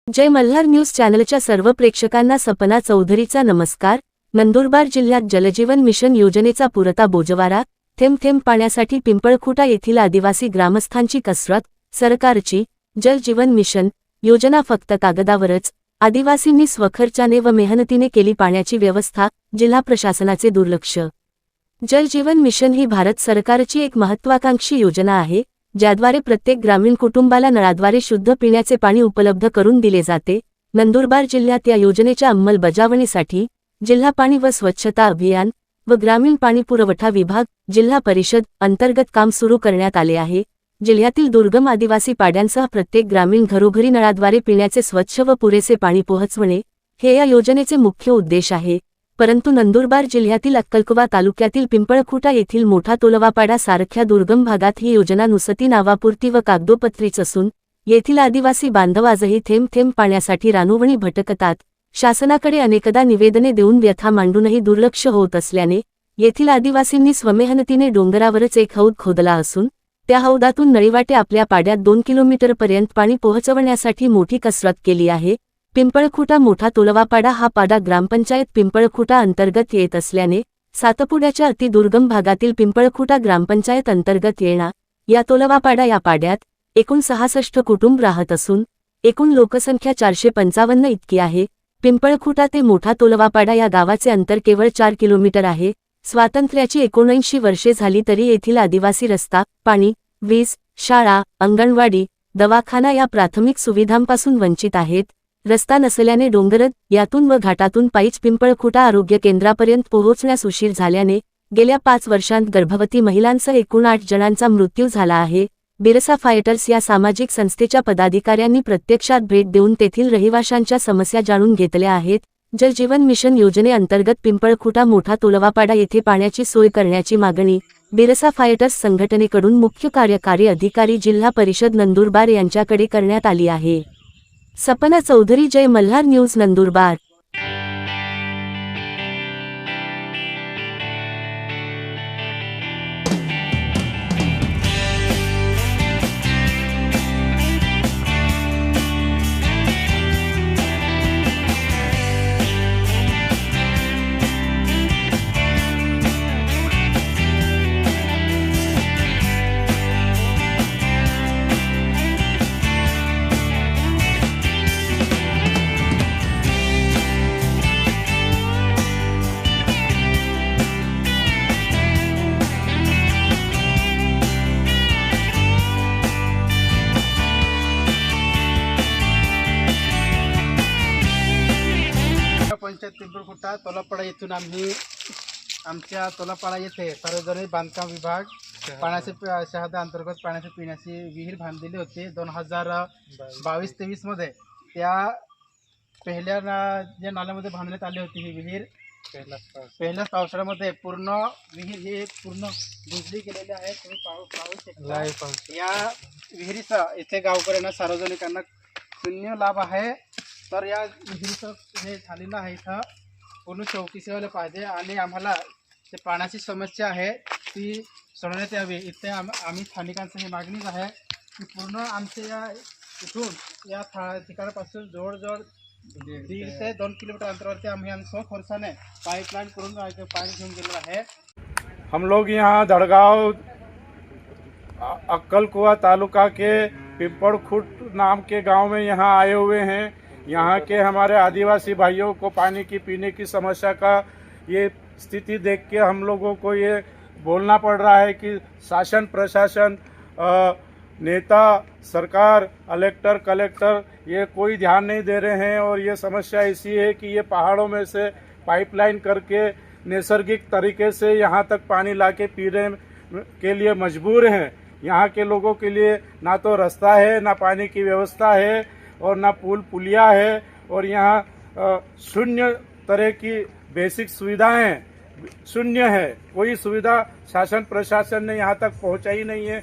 जय Malhar news चॅनलच्या सर्व प्रेक्षकांना सपना चौधरीचा नमस्कार। नंदुरबार जिल्ह्यात जलजीवन मिशन योजनेचा पुरता बोजवारा, थेंब थेंब पाण्यासाठी पिंपळखुटा येथील आदिवासी ग्रामस्थांची कसरत। सरकारची जल जीवन मिशन योजना फक्त कागदावरच, आदिवासींनी स्वखर्चाने व मेहनतीने केली पाण्याची व्यवस्था, जिल्हा प्रशासनाचे दुर्लक्ष। जल जीवन मिशन ही भारत सरकारची एक महत्त्वाकांक्षी योजना आहे, ज्याद्वारे प्रत्येक ग्रामीण कुटुंबाला नळाद्वारे शुद्ध पिण्याचे पाणी उपलब्ध करून दिले जाते। नंदुरबार जिल्ह्यात या योजनेच्या अंमलबजावणीसाठी जिल्हा पाणी व स्वच्छता अभियान व ग्रामीण पाणी पुरवठा विभाग, जिल्हा परिषद अंतर्गत काम सुरू करण्यात आले आहे। जिल्ह्यातील दुर्गम आदिवासी पाड्यांसह प्रत्येक ग्रामीण घरोघरी नळाद्वारे पिण्याचे स्वच्छ व पुरेसे पाणी पोहोचवणे हे या योजनेचे मुख्य उद्देश आहे। परंतु नंदुरबार जिल्ह्यातील अक्कलकुवा तालुक्यातील पिंपळखुटा येथील मोठा तोलवापाडा सारख्या दुर्गम भागात ही योजना नुसती नावापुरती व कागदोपत्रीच असून येथील आदिवासी बांधव आजही थेंब थेंब पाण्यासाठी रानवणी भटकतात। शासनाकडे अनेकदा निवेदने देऊन व्यथा मांडूनही दुर्लक्ष होत असल्याने येथील आदिवासींनी स्वमेहनतीने डोंगरावरच एक हौद खोदला असून त्या हौदातून नळीवाटे आपल्या पाड्यात 2 किलोमीटरपर्यंत पाणी पोहोचवण्यासाठी मोठी कसरत केली आहे। पिंपळखुटा मोठा तोलवापाडा हा पाडा ग्रामपंचायत पिंपळखुटा अंतर्गत येत असल्याने सातपुड्याच्या अतिदुर्गम भागातील पिंपळखुटा ग्रामपंचायत अंतर्गत येणा या तोलवापाडा या पाड्यात एकूण 66 कुटुंब राहत असून एकूण लोकसंख्या 455 इतकी आहे। पिंपळखुटा ते मोठा तोलवापाडा या गावाचे अंतर केवळ 4 किलोमीटर आहे। स्वातंत्र्याची 79 वर्षे झाली तरी येथील आदिवासी रस्ता, पाणी, वीज, शाळा, अंगणवाडी, दवाखाना या प्राथमिक सुविधांपासून वंचित आहेत। रस्ता नसल्याने डोंगर यातून व घाटातून पायीच पिंपळखुटा आरोग्य केंद्रापर्यंत पोहोचण्यास उशीर झाल्याने गेल्या 5 वर्षांत गर्भवती महिलांसह एकूण 8 जणांचा मृत्यू झाला आहे। बिरसा फायटर्स या सामाजिक संस्थेच्या पदाधिकाऱ्यांनी प्रत्यक्षात भेट देऊन तेथील रहिवाशांच्या समस्या जाणून घेतल्या आहेत। जल जीवन मिशन योजनेअंतर्गत पिंपळखुटा मोठा तोलवापाडा येथे पाण्याची सोय करण्याची मागणी बिरसा फायटर्स संघटनेकडून मुख्य कार्यकारी अधिकारी जिल्हा परिषद नंदुरबार यांच्याकडे करण्यात आली आहे। सपना चौधरी, जय मल्हार न्यूज, नंदुरबार। पंचायत पिंपळखुटा तोलापाडा येथून आम्ही आमच्या तोलापाडा येथे सार्वजनिक बांधकाम विभाग पाण्याचे शहादा अंतर्गत पाण्याची पिण्याची विहीर बांधलेली होती 2022-23 मध्ये। त्या पहिल्या ज्या नाल्यामध्ये बांधण्यात आली होती ही विहीर पहिल्याच पावसाळ्यामध्ये पूर्ण विहीर ही पूर्ण बुजली गेलेली आहे। तुम्ही पाहू शकता या विहिरीचा इथे गावकऱ्यांना सार्वजनिकांना शून्य लाभ आहे। तर या विहिरीचं हे झालेलं आहे इथं पूर्ण चौकशी व्हायला पाहिजे आणि आम्हाला जे पाण्याची समस्या आहे ती सोडवण्यात यावी। इथे आम्ही स्थानिकांचं ही मागणीच आहे की पूर्ण आमच्या या इथून या ठिकाणापासून जवळजवळ 1.5 ते 2 किलोमीटर अंतरावरती आम्ही स्वखर्चाने पाईपलाईन करून पाणी घेऊन गेलेलं आहे। हम लोग यहाँ धड़गांव अक्कलकुवा तालुका के पिंपड़खुट नाम के गांव में यहाँ आए हुए हैं। यहाँ के हमारे आदिवासी भाइयों को पानी की पीने की समस्या का ये स्थिति देख के हम लोगों को ये बोलना पड़ रहा है कि शासन प्रशासन नेता सरकार कलेक्टर ये कोई ध्यान नहीं दे रहे हैं। और ये समस्या ऐसी है कि ये पहाड़ों में से पाइपलाइन करके नैसर्गिक तरीके से यहाँ तक पानी लाके पीने के लिए मजबूर हैं। यहाँ के लोगों के लिए ना तो रास्ता है, ना पानी की व्यवस्था है और ना पुलिया है। और यहाँ शून्य तरह की बेसिक सुविधाएं शून्य है। कोई सुविधा शासन प्रशासन ने यहाँ तक पहुँचाई नहीं है।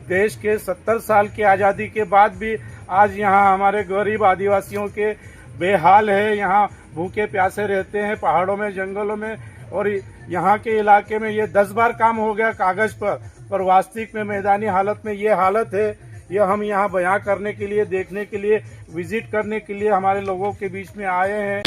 देश के 70 साल की आज़ादी के बाद भी आज यहाँ हमारे गरीब आदिवासियों के बेहाल है। यहाँ भूखे प्यासे रहते हैं पहाड़ों में, जंगलों में। और यहाँ के इलाके में ये 10 बार काम हो गया कागज़ पर, पर वास्तविक में मैदानी हालत में ये हालत है। ये हम यहाँ बयां करने के लिए, देखने के लिए, विजिट करने के लिए हमारे लोगों के बीच में आए हैं।